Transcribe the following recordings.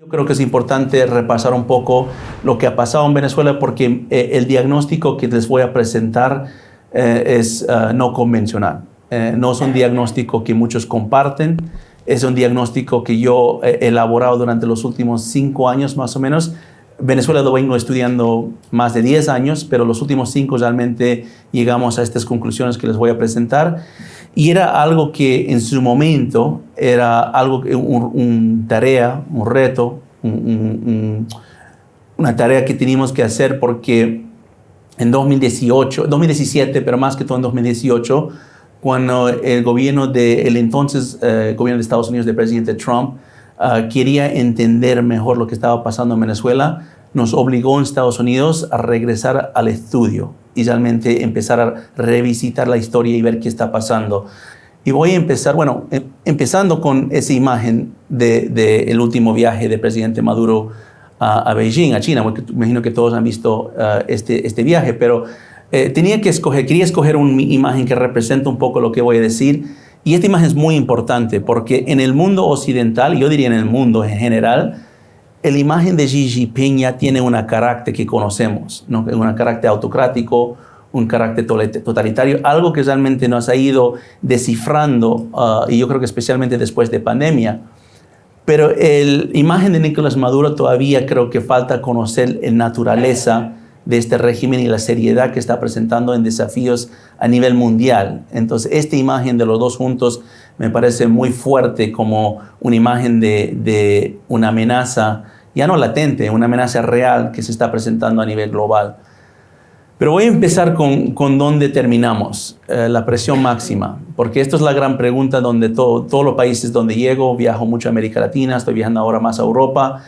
Creo que es importante repasar un poco lo que ha pasado en Venezuela porque el diagnóstico que les voy a presentar es no convencional. No es un diagnóstico que muchos comparten, es un diagnóstico que yo he elaborado durante los últimos 5 años más o menos. Venezuela lo vengo estudiando más de 10 años, pero los últimos 5 realmente llegamos a estas conclusiones que les voy a presentar. Y era algo que en su momento era algo, un tarea, un reto, una tarea que teníamos que hacer porque en 2017, pero más que todo en 2018, cuando el gobierno del entonces gobierno de Estados Unidos del presidente Trump quería entender mejor lo que estaba pasando en Venezuela, nos obligó en Estados Unidos a regresar al estudio y realmente empezar a revisitar la historia y ver qué está pasando. Y voy a empezar, empezando con esa imagen del último viaje del presidente Maduro a Beijing, a China, porque me imagino que todos han visto este viaje, pero quería escoger una imagen que representa un poco lo que voy a decir. Y esta imagen es muy importante porque en el mundo occidental, yo diría en el mundo en general, la imagen de Xi Jinping ya tiene un carácter que conocemos, ¿no? Un carácter autocrático, un carácter totalitario, algo que realmente nos ha ido descifrando, y yo creo que especialmente después de pandemia. Pero la imagen de Nicolás Maduro todavía creo que falta conocer la naturaleza de este régimen y la seriedad que está presentando en desafíos a nivel mundial. Entonces, esta imagen de los dos juntos me parece muy fuerte como una imagen de una amenaza, ya no latente, una amenaza real que se está presentando a nivel global. Pero voy a empezar con dónde terminamos, la presión máxima, porque esto es la gran pregunta donde todos los países donde llego, viajo mucho a América Latina, estoy viajando ahora más a Europa,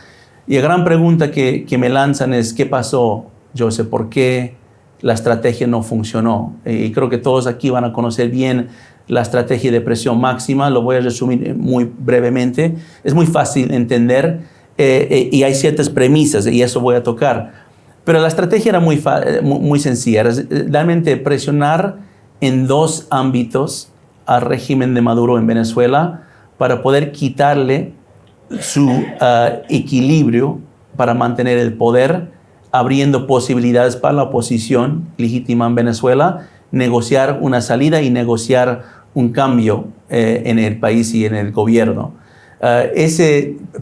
y la gran pregunta que me lanzan es, ¿qué pasó, Joseph? ¿Por qué la estrategia no funcionó? Y creo que todos aquí van a conocer bien la estrategia de presión máxima, lo voy a resumir muy brevemente, es muy fácil entender y hay ciertas premisas y eso voy a tocar. Pero la estrategia era muy sencilla, era realmente presionar en 2 ámbitos al régimen de Maduro en Venezuela para poder quitarle su equilibrio para mantener el poder, abriendo posibilidades para la oposición legítima en Venezuela, negociar una salida y negociar un cambio en el país y en el gobierno. Esa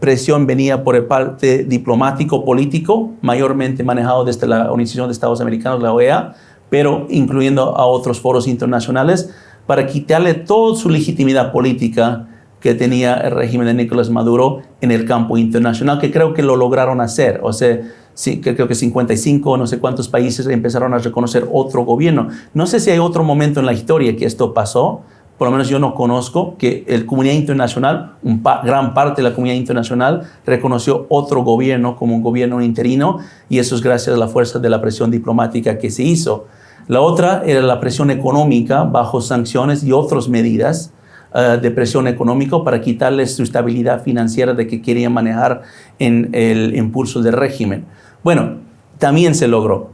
presión venía por el parte diplomático-político, mayormente manejado desde la Organización de Estados Americanos, la OEA, pero incluyendo a otros foros internacionales, para quitarle toda su legitimidad política que tenía el régimen de Nicolás Maduro en el campo internacional, que creo que lo lograron hacer. O sea, sí, creo que 55, no sé cuántos países empezaron a reconocer otro gobierno. No sé si hay otro momento en la historia que esto pasó, por lo menos yo no conozco, que la comunidad internacional, gran parte de la comunidad internacional, reconoció otro gobierno como un gobierno interino, y eso es gracias a la fuerza de la presión diplomática que se hizo. La otra era la presión económica bajo sanciones y otras medidas de presión económica para quitarles su estabilidad financiera de que querían manejar en el impulso del régimen. Bueno, también se logró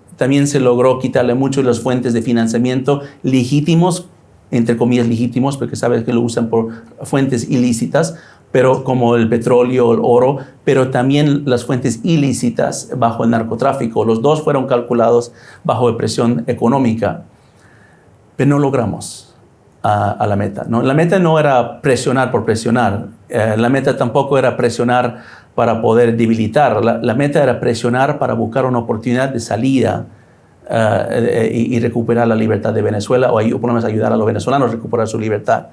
quitarle mucho de las fuentes de financiamiento legítimos, entre comillas legítimos, porque sabes que lo usan por fuentes ilícitas, pero como el petróleo, el oro, pero también las fuentes ilícitas bajo el narcotráfico. Los dos fueron calculados bajo presión económica, pero no logramos a la meta, ¿no? La meta no era presionar por presionar, la meta tampoco era presionar para poder debilitar, la meta era presionar para buscar una oportunidad de salida y recuperar la libertad de Venezuela, o por lo menos ayudar a los venezolanos a recuperar su libertad.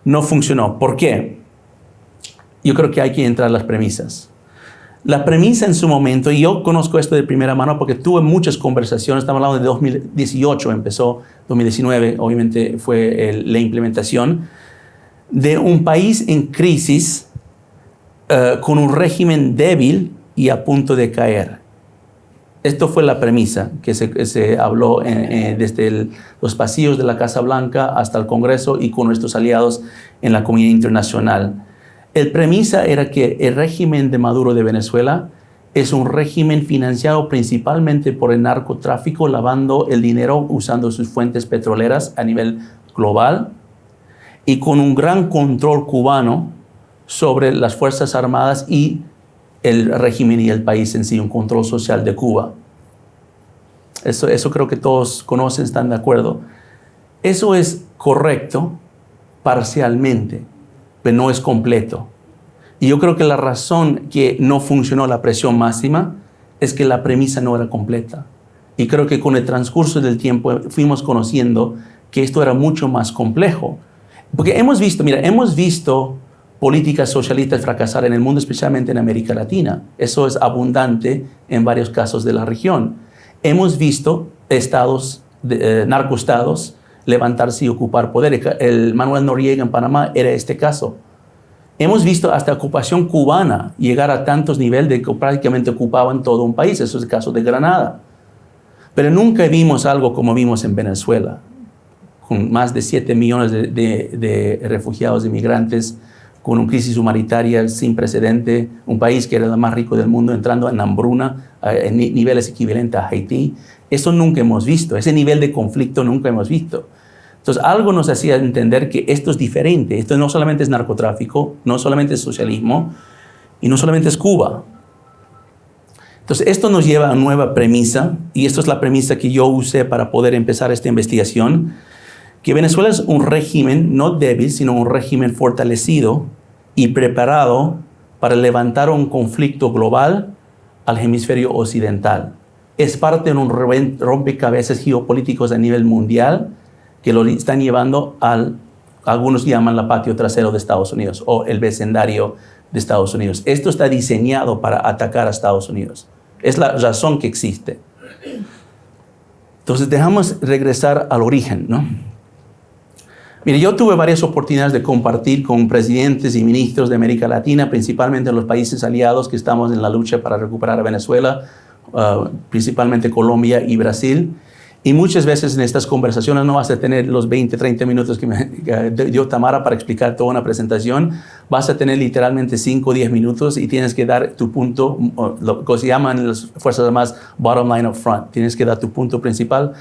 No funcionó. ¿Por qué? Yo creo que hay que entrar a las premisas. La premisa en su momento, y yo conozco esto de primera mano porque tuve muchas conversaciones, estamos hablando de 2018, empezó 2019, obviamente fue la implementación, de un país en crisis con un régimen débil y a punto de caer. Esto fue la premisa que se habló desde los pasillos de la Casa Blanca hasta el Congreso y con nuestros aliados en la comunidad internacional. La premisa era que el régimen de Maduro de Venezuela es un régimen financiado principalmente por el narcotráfico, lavando el dinero usando sus fuentes petroleras a nivel global y con un gran control cubano sobre las Fuerzas Armadas y el régimen y el país en sí, un control social de Cuba. Eso creo que todos conocen, están de acuerdo. Eso es correcto parcialmente, pero no es completo. Y yo creo que la razón que no funcionó la presión máxima es que la premisa no era completa. Y creo que con el transcurso del tiempo fuimos conociendo que esto era mucho más complejo. Porque hemos visto políticas socialistas fracasar en el mundo, especialmente en América Latina. Eso es abundante en varios casos de la región. Hemos visto narcoestados levantarse y ocupar poder. El Manuel Noriega en Panamá era este caso. Hemos visto hasta ocupación cubana llegar a tantos niveles de que prácticamente ocupaban todo un país. Eso es el caso de Granada. Pero nunca vimos algo como vimos en Venezuela, con más de 7 millones de refugiados, inmigrantes, con una crisis humanitaria sin precedente, un país que era el más rico del mundo entrando en hambruna, en niveles equivalentes a Haití. Eso nunca hemos visto, ese nivel de conflicto nunca hemos visto. Entonces, algo nos hacía entender que esto es diferente. Esto no solamente es narcotráfico, no solamente es socialismo, y no solamente es Cuba. Entonces, esto nos lleva a una nueva premisa, y esto es la premisa que yo usé para poder empezar esta investigación, que Venezuela es un régimen no débil, sino un régimen fortalecido y preparado para levantar un conflicto global al hemisferio occidental. Es parte de un rompecabezas geopolíticos a nivel mundial que lo están llevando algunos llaman la patio trasero de Estados Unidos o el vecindario de Estados Unidos. Esto está diseñado para atacar a Estados Unidos. Es la razón que existe. Entonces, dejamos regresar al origen, ¿no? Mire, yo tuve varias oportunidades de compartir con presidentes y ministros de América Latina, principalmente en los países aliados que estamos en la lucha para recuperar a Venezuela, principalmente Colombia y Brasil. Y muchas veces en estas conversaciones no vas a tener los 20, 30 minutos que me dio Tamara para explicar toda una presentación. Vas a tener literalmente 5 o 10 minutos y tienes que dar tu punto, lo que se llaman las Fuerzas Armadas bottom line up front. Tienes que dar tu punto principal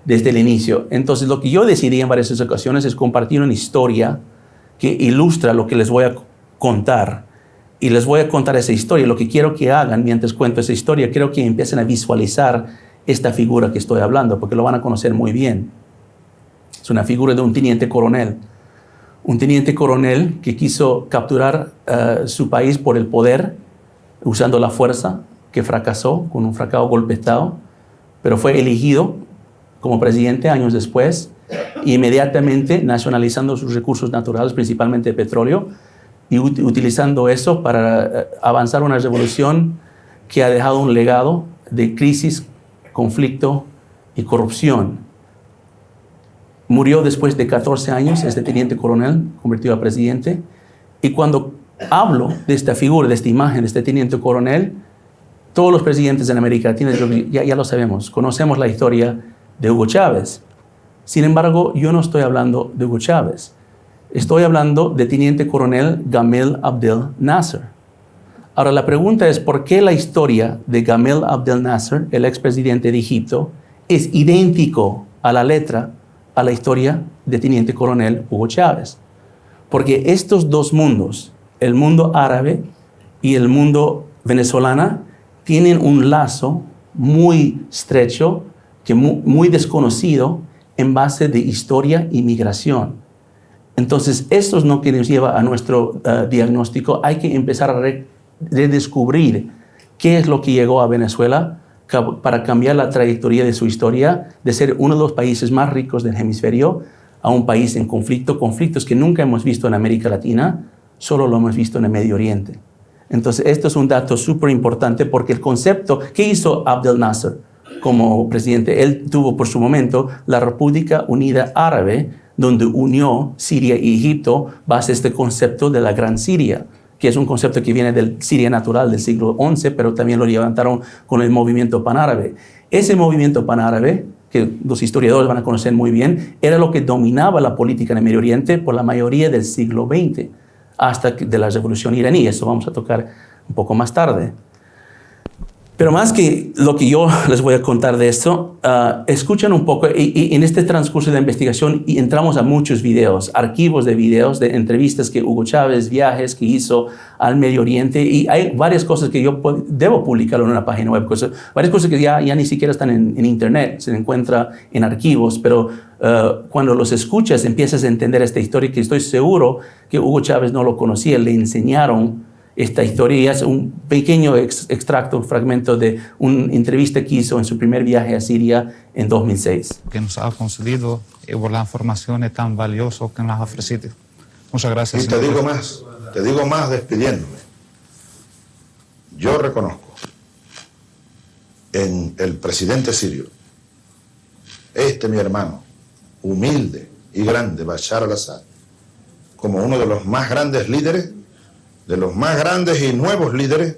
desde el inicio. Entonces, lo que yo decidí en varias ocasiones es compartir una historia que ilustra lo que les voy a contar. Y les voy a contar esa historia. Lo que quiero que hagan mientras cuento esa historia, quiero que empiecen a visualizar esta figura que estoy hablando, porque lo van a conocer muy bien. Es una figura de un teniente coronel. Un teniente coronel que quiso capturar su país por el poder, usando la fuerza, que fracasó con un fracaso golpe de Estado, pero fue elegido como presidente años después, e inmediatamente nacionalizando sus recursos naturales, principalmente el petróleo, y utilizando eso para avanzar una revolución que ha dejado un legado de crisis, conflicto y corrupción. Murió después de 14 años este teniente coronel, convertido a presidente. Y cuando hablo de esta figura, de esta imagen, de este teniente coronel, todos los presidentes en América Latina, ya lo sabemos, conocemos la historia de Hugo Chávez. Sin embargo, yo no estoy hablando de Hugo Chávez. Estoy hablando de teniente coronel Gamal Abdel Nasser. Ahora, la pregunta es, ¿por qué la historia de Gamal Abdel Nasser, el expresidente de Egipto, es idéntico a la letra a la historia de teniente coronel Hugo Chávez? Porque estos dos mundos, el mundo árabe y el mundo venezolano, tienen un lazo muy estrecho, muy desconocido en base de historia y migración. Entonces, esto es lo que nos lleva a nuestro diagnóstico. Hay que empezar a redescubrir qué es lo que llegó a Venezuela para cambiar la trayectoria de su historia, de ser uno de los países más ricos del hemisferio a un país en conflicto, conflictos que nunca hemos visto en América Latina, solo lo hemos visto en el Medio Oriente. Entonces, esto es un dato súper importante porque el concepto, ¿qué hizo Abdel Nasser como presidente? Él tuvo por su momento la República Unida Árabe, donde unió Siria y Egipto, base este concepto de la Gran Siria, que es un concepto que viene del Siria natural del siglo XI, pero también lo levantaron con el movimiento panárabe. Ese movimiento panárabe, que los historiadores van a conocer muy bien, era lo que dominaba la política en el Medio Oriente por la mayoría del siglo XX, hasta de la revolución iraní. Eso vamos a tocar un poco más tarde. Pero más que lo que yo les voy a contar de esto, escuchan un poco, y en este transcurso de la investigación y entramos a muchos videos, archivos de videos, de entrevistas que Hugo Chávez, viajes que hizo al Medio Oriente, y hay varias cosas que yo debo publicarlo en una página web, varias cosas que ya ni siquiera están en internet, se encuentra en archivos, pero cuando los escuchas empiezas a entender esta historia que estoy seguro que Hugo Chávez no lo conocía, le enseñaron esta historia, y es un pequeño extracto, un fragmento de una entrevista que hizo en su primer viaje a Siria en 2006. Que nos ha concedido y por las informaciones tan valiosas que nos ha ofrecido. Muchas gracias. Y te digo más despidiéndome. Yo reconozco en el presidente sirio, mi hermano, humilde y grande, Bashar al-Assad, como uno de los más grandes líderes, de los más grandes y nuevos líderes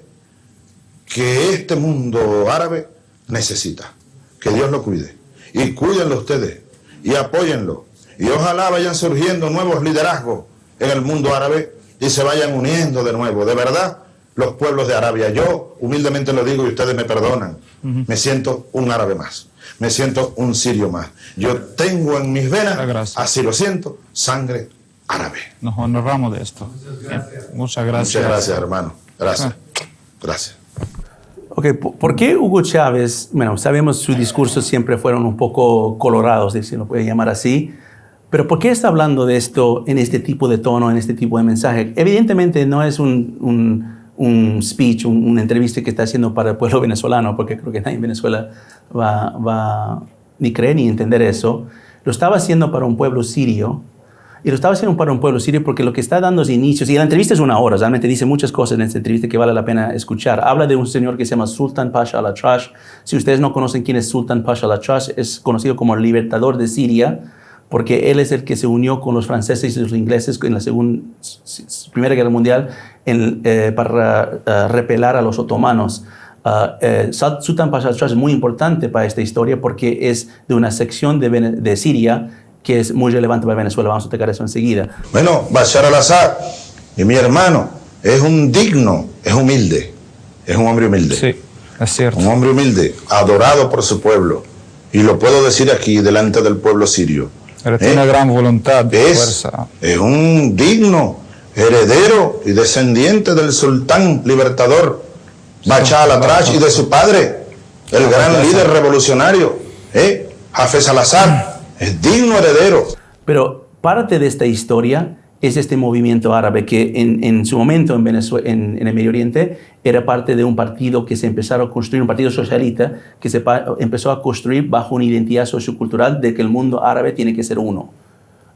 que este mundo árabe necesita. Que Dios lo cuide. Y cuídenlo ustedes, y apóyenlo. Y ojalá vayan surgiendo nuevos liderazgos en el mundo árabe y se vayan uniendo de nuevo. De verdad, los pueblos de Arabia, yo humildemente lo digo y ustedes me perdonan, me siento un árabe más. Me siento un sirio más. Yo tengo en mis venas, así lo siento, sangre árabe. Nos honramos de esto. Muchas gracias. Muchas gracias, hermano. Gracias. Gracias. Ok, ¿por qué Hugo Chávez? Bueno, sabemos sus discursos siempre fueron un poco colorados, si lo puede llamar así, pero ¿por qué está hablando de esto en este tipo de tono, en este tipo de mensaje? Evidentemente no es un speech, una entrevista que está haciendo para el pueblo venezolano, porque creo que nadie en Venezuela va ni creer ni entender eso. Lo estaba haciendo para un pueblo sirio. Y lo estaba haciendo para un pueblo sirio porque lo que está dando es inicios, y la entrevista es 1 hora, realmente dice muchas cosas en esta entrevista que vale la pena escuchar. Habla de un señor que se llama Sultan Pasha al-Atrash. Si ustedes no conocen quién es Sultan Pasha al-Atrash, es conocido como el libertador de Siria, porque él es el que se unió con los franceses y los ingleses en la Primera Guerra Mundial para repeler a los otomanos. Sultan Pasha al-Atrash es muy importante para esta historia porque es de una sección de Siria que es muy relevante para Venezuela. Vamos a tocar eso enseguida. Bueno, Bashar al-Assad, y mi hermano, es un digno, es humilde, es un hombre humilde. Sí, es cierto. Un hombre humilde, adorado por su pueblo. Y lo puedo decir aquí, delante del pueblo sirio. Pero tiene gran voluntad, fuerza. Es un digno heredero y descendiente del sultán libertador, Bashar al-Atrash, y de su padre, el gran líder revolucionario, Hafez al-Assad. Es digno heredero. Pero parte de esta historia es este movimiento árabe que en su momento en Venezuela, en el Medio Oriente, era parte de un partido que se empezaron a construir, un partido socialista que se empezó a construir bajo una identidad sociocultural de que el mundo árabe tiene que ser uno.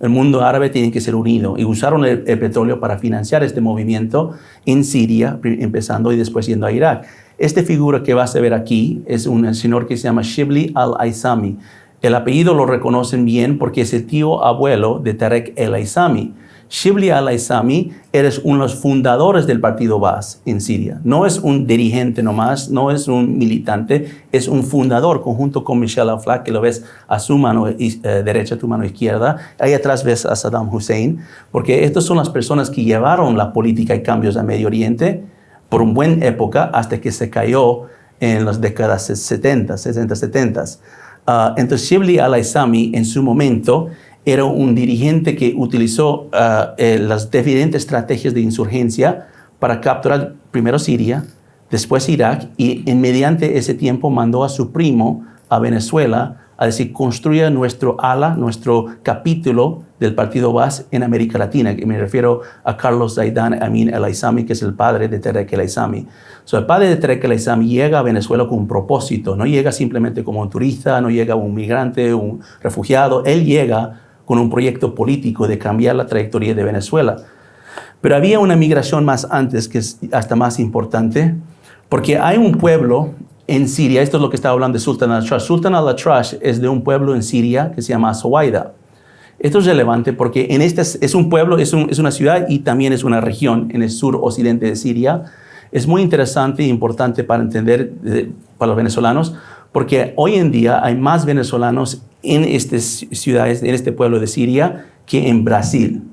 El mundo árabe tiene que ser unido. Y usaron el petróleo para financiar este movimiento en Siria, empezando y después yendo a Irak. Esta figura que vas a ver aquí es un señor que se llama Shibli al-Aissami. El apellido lo reconocen bien porque es el tío abuelo de Tarek el-Aissami. Shibli al-Aissami es uno de los fundadores del partido Baas en Siria. No es un dirigente nomás, no es un militante, es un fundador, conjunto con Michel Aflaq, que lo ves a su mano derecha, a tu mano izquierda. Ahí atrás ves a Saddam Hussein, porque estas son las personas que llevaron la política y cambios a Medio Oriente por una buena época hasta que se cayó en las décadas 60, 70. Entonces Shibli al-Aissami en su momento era un dirigente que utilizó las diferentes estrategias de insurgencia para capturar primero Siria, después Irak, y mediante ese tiempo mandó a su primo a Venezuela a decir, construya nuestro ala, nuestro capítulo del partido Baas en América Latina, que me refiero a Carlos Zaidan Amin el-Aissami, que es el padre de Tarek el-Aissami. El padre de Tarek el-Aissami llega a Venezuela con un propósito, no llega simplemente como un turista, no llega un migrante, un refugiado, él llega con un proyecto político de cambiar la trayectoria de Venezuela. Pero había una migración más antes, que es hasta más importante, porque hay un pueblo en Siria, esto es lo que estaba hablando de Sultan al-Atrash. Sultan al-Atrash es de un pueblo en Siria que se llama Suwaida. Esto es relevante porque es un pueblo, es una ciudad y también es una región en el sur-occidente de Siria. Es muy interesante e importante para entender para los venezolanos, porque hoy en día hay más venezolanos en estas ciudades, en este pueblo de Siria, que en Brasil.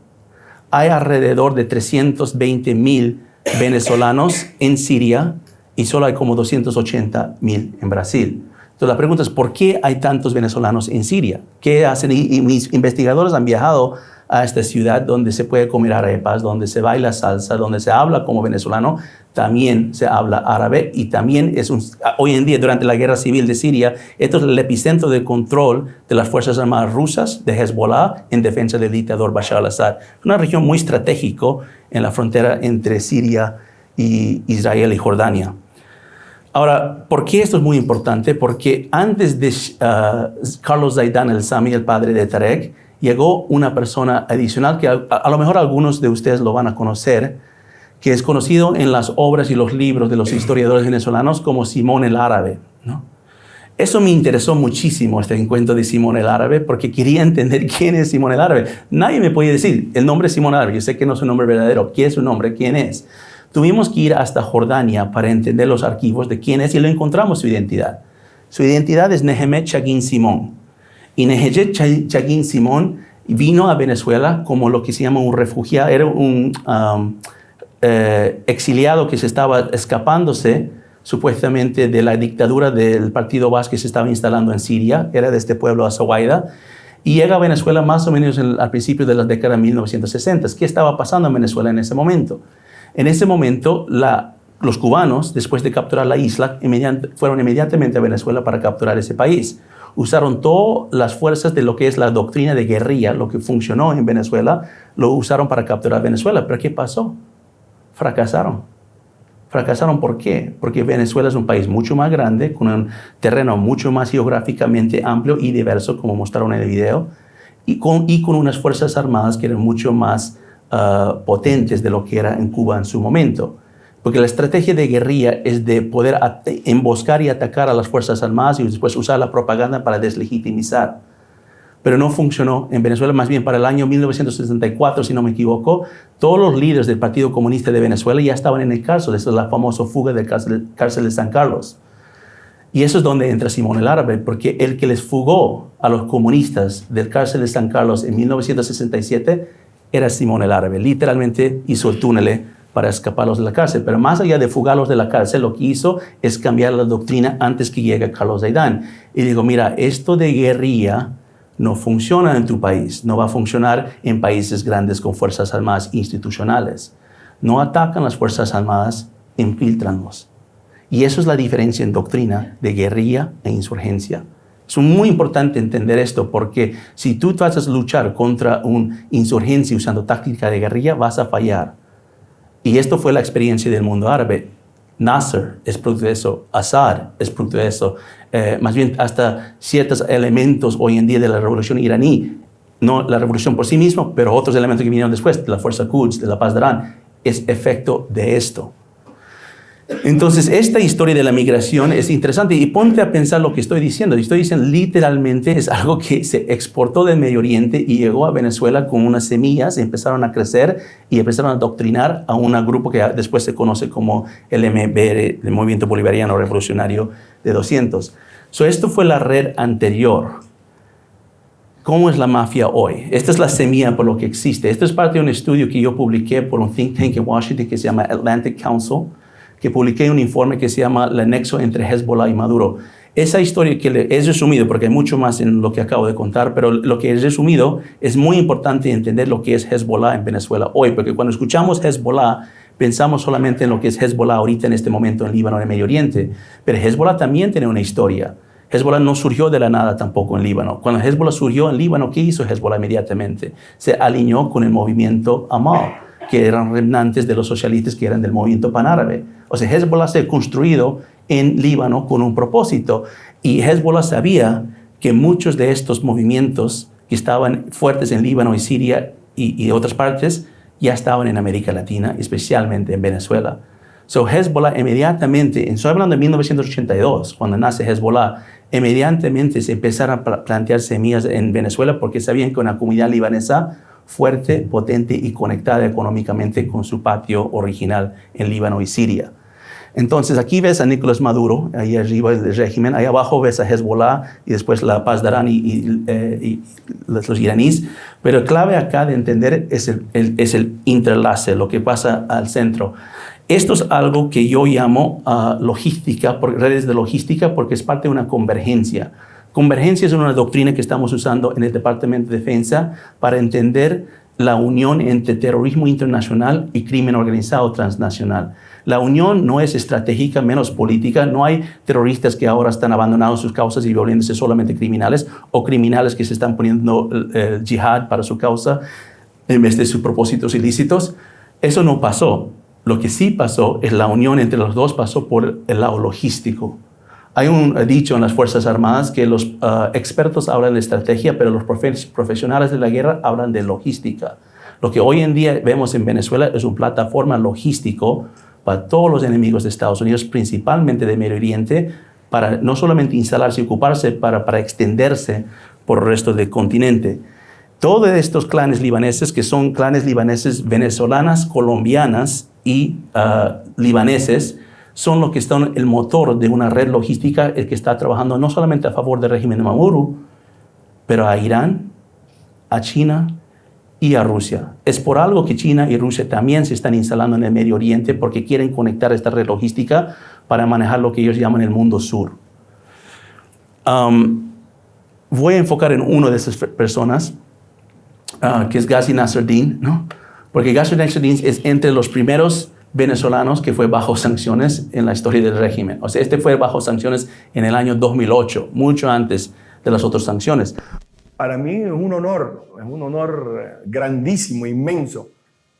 Hay alrededor de 320,000 venezolanos en Siria, y solo hay como 280,000 en Brasil. Entonces la pregunta es, ¿por qué hay tantos venezolanos en Siria? ¿Qué hacen? Y mis investigadores han viajado a esta ciudad donde se puede comer arepas, donde se baila salsa, donde se habla como venezolano, también se habla árabe y también hoy en día, durante la guerra civil de Siria, esto es el epicentro de control de las Fuerzas Armadas rusas, de Hezbollah, en defensa del dictador Bashar al-Assad. Una región muy estratégica en la frontera entre Siria y Israel y Jordania. Ahora, ¿por qué esto es muy importante? Porque antes de Carlos Zaidán el-Sami, el padre de Tarek, llegó una persona adicional que a lo mejor algunos de ustedes lo van a conocer, que es conocido en las obras y los libros de los historiadores venezolanos como Simón el Árabe, ¿no? Eso me interesó muchísimo, este encuentro de Simón el Árabe, porque quería entender quién es Simón el Árabe. Nadie me podía decir el nombre Simón el Árabe. Yo sé que no es un nombre verdadero. ¿Qué es su nombre? ¿Quién es? Tuvimos que ir hasta Jordania para entender los archivos de quién es y lo encontramos su identidad. Su identidad es Nehemet Chagin Simón. Y Nehemet Chagin Simón vino a Venezuela como lo que se llama un refugiado, era un exiliado que se estaba escapándose supuestamente de la dictadura del Partido Baaz que se estaba instalando en Siria, era de este pueblo Azahuayda, y llega a Venezuela más o menos al principio de la década de 1960. ¿Qué estaba pasando en Venezuela en ese momento? En ese momento, los cubanos, después de capturar la isla, fueron inmediatamente a Venezuela para capturar ese país. Usaron todas las fuerzas de lo que es la doctrina de guerrilla, lo que funcionó en Venezuela, lo usaron para capturar Venezuela. ¿Pero qué pasó? Fracasaron. ¿Fracasaron por qué? Porque Venezuela es un país mucho más grande, con un terreno mucho más geográficamente amplio y diverso, como mostraron en el video, y con unas fuerzas armadas que eran mucho más potentes de lo que era en Cuba en su momento. Porque la estrategia de guerrilla es de poder emboscar y atacar a las fuerzas armadas y después usar la propaganda para deslegitimizar. Pero no funcionó en Venezuela. Más bien para el año 1964, si no me equivoco, todos los líderes del Partido Comunista de Venezuela ya estaban en el cárcel. Esa es la famosa fuga del cárcel de San Carlos. Y eso es donde entra Simón el Árabe, porque el que les fugó a los comunistas del cárcel de San Carlos en 1967 era Simón el Árabe. Literalmente hizo el túnel para escaparlos de la cárcel. Pero más allá de fugarlos de la cárcel, lo que hizo es cambiar la doctrina antes que llegue Carlos Zaidán. Y digo, mira, esto de guerrilla no funciona en tu país, no va a funcionar en países grandes con fuerzas armadas institucionales. No atacan las fuerzas armadas, infiltranlos. Y eso es la diferencia en doctrina de guerrilla e insurgencia. Es muy importante entender esto porque si tú tratas de luchar contra una insurgencia usando táctica de guerrilla, vas a fallar. Y esto fue la experiencia del mundo árabe. Nasser es producto de eso, Assad es producto de eso, más bien hasta ciertos elementos hoy en día de la revolución iraní, no la revolución por sí misma, pero otros elementos que vinieron después, de la fuerza Quds, de la paz de Irán, es efecto de esto. Entonces, esta historia de la migración es interesante y ponte a pensar lo que estoy diciendo. Estoy diciendo literalmente es algo que se exportó del Medio Oriente y llegó a Venezuela con unas semillas, empezaron a crecer y empezaron a adoctrinar a un grupo que después se conoce como el MBR, el Movimiento Bolivariano Revolucionario de 200. Esto fue la red anterior. ¿Cómo es la mafia hoy? Esta es la semilla por lo que existe. Esto es parte de un estudio que yo publiqué por un think tank en Washington que se llama Atlantic Council, que publiqué un informe que se llama El nexo entre Hezbollah y Maduro. Esa historia que es resumido, porque hay mucho más en lo que acabo de contar, pero lo que es resumido es muy importante entender lo que es Hezbollah en Venezuela hoy, porque cuando escuchamos Hezbollah, pensamos solamente en lo que es Hezbollah ahorita en este momento en Líbano, en el Medio Oriente, pero Hezbollah también tiene una historia. Hezbollah no surgió de la nada tampoco en Líbano. Cuando Hezbollah surgió en Líbano, ¿qué hizo Hezbollah inmediatamente? Se alineó con el movimiento Amal, que eran remanentes de los socialistas que eran del movimiento panárabe. O sea, Hezbollah se ha construido en Líbano con un propósito y Hezbollah sabía que muchos de estos movimientos que estaban fuertes en Líbano y Siria y otras partes ya estaban en América Latina, especialmente en Venezuela. Hezbollah inmediatamente, estoy hablando de 1982, cuando nace Hezbollah, inmediatamente se empezaron a plantear semillas en Venezuela porque sabían que una comunidad libanesa fuerte, potente y conectada económicamente con su patio original en Líbano y Siria. Entonces aquí ves a Nicolás Maduro, ahí arriba el régimen, ahí abajo ves a Hezbollah y después la paz de Irán y los iraníes, pero clave acá de entender es el interlace, lo que pasa al centro. Esto es algo que yo llamo logística, redes de logística, porque es parte de una convergencia. Convergencia es una doctrina que estamos usando en el Departamento de Defensa para entender la unión entre terrorismo internacional y crimen organizado transnacional. La unión no es estratégica, menos política. No hay terroristas que ahora están abandonando sus causas y volviéndose solamente criminales, o criminales que se están poniendo jihad para su causa en vez de sus propósitos ilícitos. Eso no pasó. Lo que sí pasó es la unión entre los dos pasó por el lado logístico. Hay un dicho en las Fuerzas Armadas que los expertos hablan de estrategia, pero los profesionales de la guerra hablan de logística. Lo que hoy en día vemos en Venezuela es una plataforma logístico para todos los enemigos de Estados Unidos, principalmente de Medio Oriente, para no solamente instalarse y ocuparse, para extenderse por el resto del continente. Todos estos clanes libaneses, que son clanes libaneses venezolanas, colombianas y libaneses, son los que están el motor de una red logística, el que está trabajando no solamente a favor del régimen de Maduro, pero a Irán, a China y a Rusia. Es por algo que China y Rusia también se están instalando en el Medio Oriente, porque quieren conectar esta red logística para manejar lo que ellos llaman el mundo sur. Voy a enfocar en una de esas personas, que es Ghazi Nasreddin, ¿no? Porque Ghazi Nasreddin es entre los primeros venezolanos que fue bajo sanciones en la historia del régimen. O sea, este fue bajo sanciones en el año 2008, mucho antes de las otras sanciones. Para mí es un honor grandísimo, inmenso,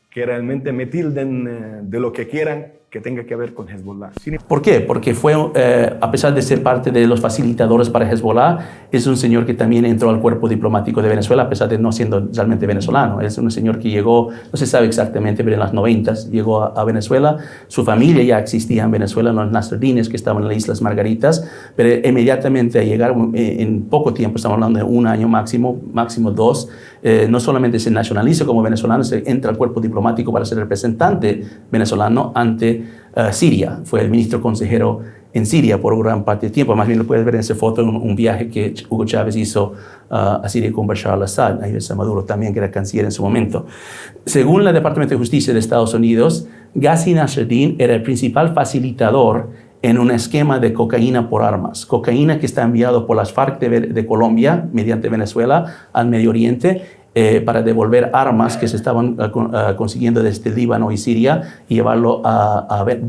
que realmente me tilden de lo que quieran que tenga que ver con Hezbollah. ¿Por qué? Porque fue, a pesar de ser parte de los facilitadores para Hezbollah, es un señor que también entró al cuerpo diplomático de Venezuela, a pesar de no siendo realmente venezolano. Es un señor que llegó, no se sabe exactamente, pero en las 90s llegó a Venezuela. Su familia ya existía en Venezuela, los Nasreddines, que estaban en las Islas Margaritas, pero inmediatamente a llegar, en poco tiempo, estamos hablando de un año máximo 2, no solamente se nacionaliza como venezolano, se entra al cuerpo diplomático para ser representante venezolano ante Siria. Fue el ministro consejero en Siria por gran parte del tiempo. Más bien lo puedes ver en esa foto, un viaje que Hugo Chávez hizo a Siria con Bashar al-Assad. Ahí ves a Maduro también, que era canciller en su momento. Según el Departamento de Justicia de Estados Unidos, Ghazi Nasreddin era el principal facilitador en un esquema de cocaína por armas. Cocaína que está enviado por las FARC de Colombia, mediante Venezuela, al Medio Oriente, para devolver armas que se estaban consiguiendo desde Líbano y Siria y llevarlo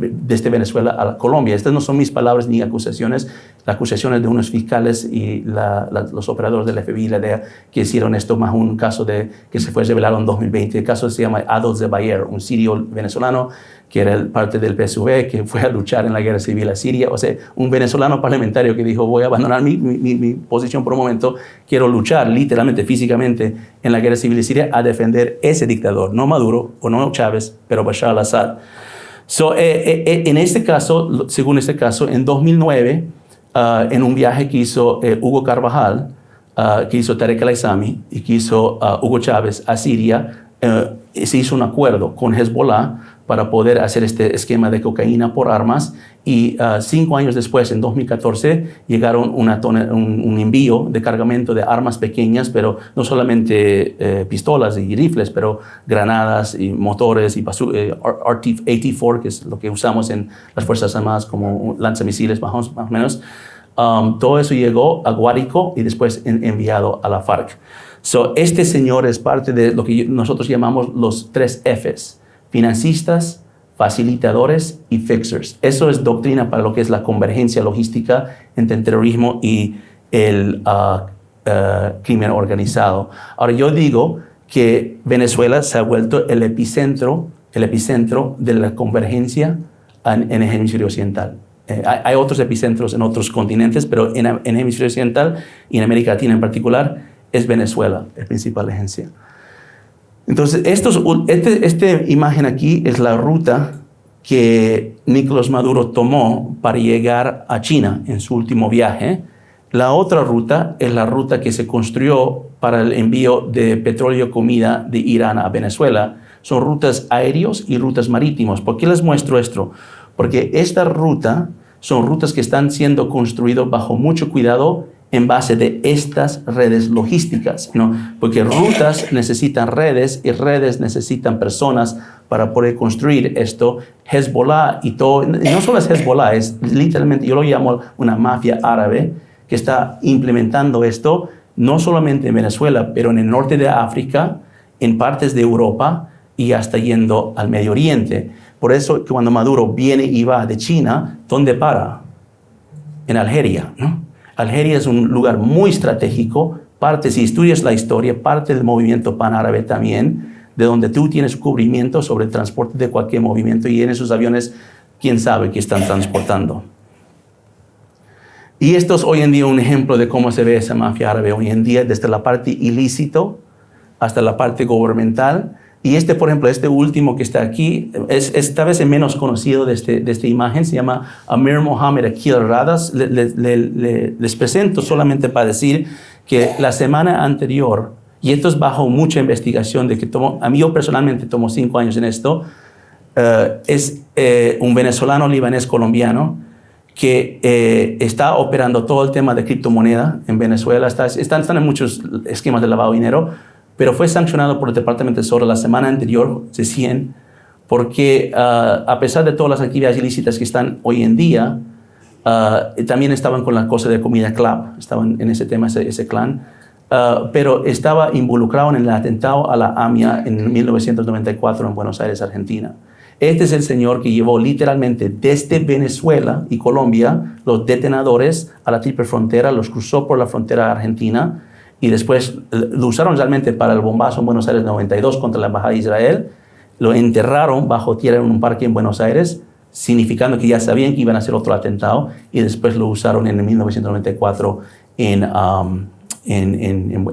desde Venezuela a Colombia. Estas no son mis palabras ni acusaciones, las acusaciones de unos fiscales y los operadores del FBI y la DEA que hicieron esto, más un caso que se fue revelado en 2020. El caso se llama Adol Zebayer, un sirio venezolano que era parte del PSV, que fue a luchar en la guerra civil a Siria. O sea, un venezolano parlamentario que dijo, voy a abandonar mi posición por un momento, quiero luchar literalmente, físicamente, en la guerra civil de Siria a defender ese dictador, no Maduro o no Chávez, pero Bashar al-Assad. En este caso, según este caso, en 2009, en un viaje que hizo Hugo Carvajal, que hizo Tarek el-Aissami y que hizo Hugo Chávez a Siria, se hizo un acuerdo con Hezbollah para poder hacer este esquema de cocaína por armas, y 5 años después, en 2014, llegaron un envío de cargamento de armas pequeñas, pero no solamente pistolas y rifles, pero granadas y motores y AT-4, que es lo que usamos en las Fuerzas Armadas como lanzamisiles más o menos. Todo eso llegó a Guárico y después enviado a la FARC. Este señor es parte de lo que nosotros llamamos los 3 Fs: financistas, facilitadores y fixers. Eso es doctrina para lo que es la convergencia logística entre el terrorismo y el crimen organizado. Ahora, yo digo que Venezuela se ha vuelto el epicentro de la convergencia en el hemisferio occidental. Hay otros epicentros en otros continentes, pero en el hemisferio occidental y en América Latina en particular, es Venezuela el principal agencia. Entonces, esta imagen aquí es la ruta que Nicolás Maduro tomó para llegar a China en su último viaje. La otra ruta es la ruta que se construyó para el envío de petróleo y comida de Irán a Venezuela. Son rutas aéreas y rutas marítimas. ¿Por qué les muestro esto? Porque esta ruta son rutas que están siendo construidas bajo mucho cuidado en base de estas redes logísticas, ¿no? Porque rutas necesitan redes y redes necesitan personas para poder construir esto. Hezbollah y todo, no solo es Hezbollah, es literalmente, yo lo llamo una mafia árabe que está implementando esto, no solamente en Venezuela, pero en el norte de África, en partes de Europa y hasta yendo al Medio Oriente. Por eso que cuando Maduro viene y va de China, ¿dónde para? En Algeria, ¿no? Algeria es un lugar muy estratégico, parte, si estudias la historia, parte del movimiento panárabe también, de donde tú tienes cubrimiento sobre el transporte de cualquier movimiento y en esos aviones, quién sabe qué están transportando. Y esto es hoy en día un ejemplo de cómo se ve esa mafia árabe hoy en día, desde la parte ilícito hasta la parte gubernamental. Y por ejemplo, este último que está aquí, es tal vez el menos conocido de esta imagen, se llama Amir Mohammed Akil Radas. Les presento solamente para decir que la semana anterior, y esto es bajo mucha investigación, de que a mí yo personalmente tomo 5 años en esto, es un venezolano libanés colombiano que está operando todo el tema de criptomoneda en Venezuela. Están en muchos esquemas de lavado de dinero, pero fue sancionado por el Departamento de Tesoro la semana anterior, recién, porque a pesar de todas las actividades ilícitas que están hoy en día, también estaban con la cosa de comida club, estaban en ese tema, ese clan, pero estaba involucrado en el atentado a la AMIA en 1994 en Buenos Aires, Argentina. Este es el señor que llevó literalmente desde Venezuela y Colombia los detonadores a la triple frontera, los cruzó por la frontera argentina, y después lo usaron realmente para el bombazo en Buenos Aires 92 contra la Embajada de Israel. Lo enterraron bajo tierra en un parque en Buenos Aires, significando que ya sabían que iban a hacer otro atentado, y después lo usaron en 1994 en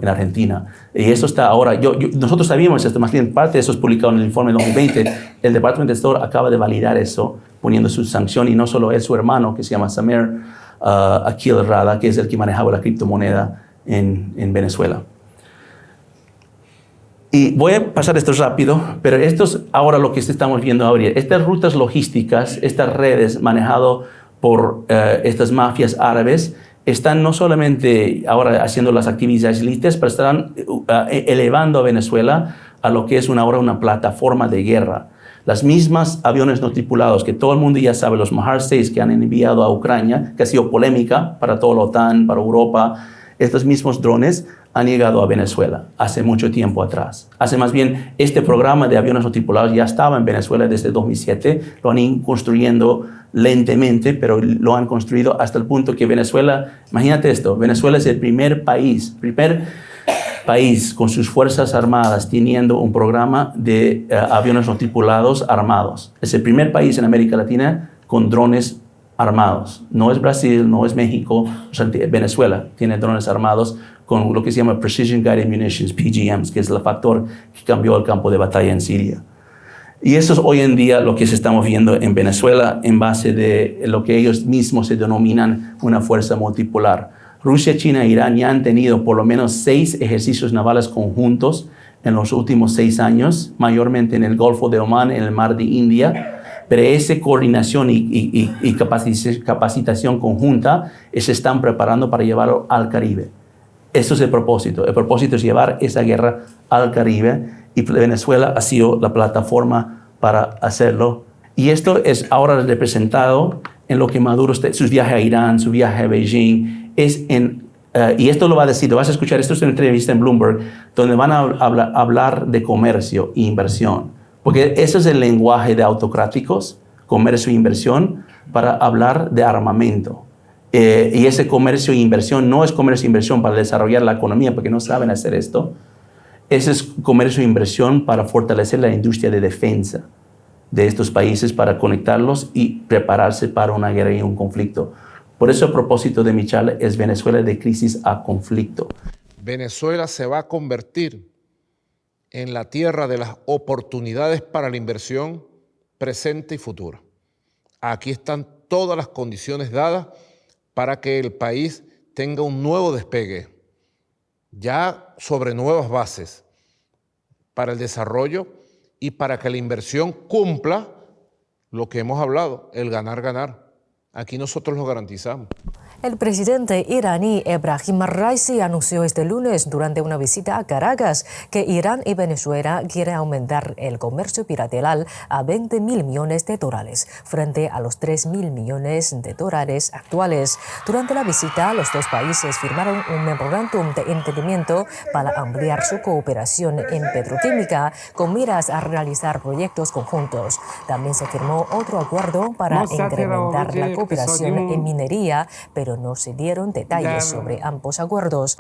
Argentina. Y eso está ahora, nosotros sabíamos esto, más bien parte de eso es publicado en el informe de 2020. El Departamento de Estado acaba de validar eso, poniendo su sanción, y no solo él, su hermano, que se llama Samir Akil Rada, que es el que manejaba la criptomoneda en Venezuela. Y voy a pasar esto rápido, pero esto es ahora lo que estamos viendo ahora. Estas rutas logísticas, estas redes manejadas por estas mafias árabes, están no solamente ahora haciendo las actividades ilícitas, pero están elevando a Venezuela a lo que es ahora una plataforma de guerra. Las mismas aviones no tripulados que todo el mundo ya sabe, los Mahar 6 que han enviado a Ucrania, que ha sido polémica para toda la OTAN, para Europa, estos mismos drones han llegado a Venezuela hace mucho tiempo atrás. Más bien, este programa de aviones no tripulados ya estaba en Venezuela desde 2007. Lo han ido construyendo lentamente, pero lo han construido hasta el punto que Venezuela, imagínate esto, Venezuela es el primer país con sus fuerzas armadas teniendo un programa de aviones no tripulados armados. Es el primer país en América Latina con drones armados. No es Brasil, no es México, o sea, Venezuela tiene drones armados con lo que se llama Precision Guided Munitions, PGMs, que es el factor que cambió el campo de batalla en Siria. Y eso es hoy en día lo que estamos viendo en Venezuela en base de lo que ellos mismos se denominan una fuerza multipolar. Rusia, China e Irán ya han tenido por lo menos 6 ejercicios navales conjuntos en los últimos 6 años, mayormente en el Golfo de Omán, en el Mar de India. Pero esa coordinación y capacitación conjunta se están preparando para llevarlo al Caribe. Eso es el propósito. El propósito es llevar esa guerra al Caribe, y Venezuela ha sido la plataforma para hacerlo. Y esto es ahora representado en lo que Maduro, sus viajes a Irán, su viaje a Beijing, y esto lo va a decir, lo vas a escuchar, esto es una entrevista en Bloomberg, donde van a hablar de comercio e inversión. Porque ese es el lenguaje de autocráticos, comercio e inversión, para hablar de armamento. Y ese comercio e inversión no es comercio e inversión para desarrollar la economía, porque no saben hacer esto. Ese es comercio e inversión para fortalecer la industria de defensa de estos países, para conectarlos y prepararse para una guerra y un conflicto. Por eso el propósito de mi charla es Venezuela de crisis a conflicto. Venezuela se va a convertir en la tierra de las oportunidades para la inversión presente y futura. Aquí están todas las condiciones dadas para que el país tenga un nuevo despegue, ya sobre nuevas bases, para el desarrollo y para que la inversión cumpla lo que hemos hablado, el ganar-ganar. Aquí nosotros lo garantizamos. El presidente iraní Ebrahim Raisi anunció este lunes durante una visita a Caracas que Irán y Venezuela quieren aumentar el comercio bilateral a 20.000 millones de dólares frente a los 3.000 millones de dólares actuales. Durante la visita, los dos países firmaron un memorándum de entendimiento para ampliar su cooperación en petroquímica con miras a realizar proyectos conjuntos. También se firmó otro acuerdo para incrementar la cooperación en minería, pero no se dieron detalles sobre ambos acuerdos.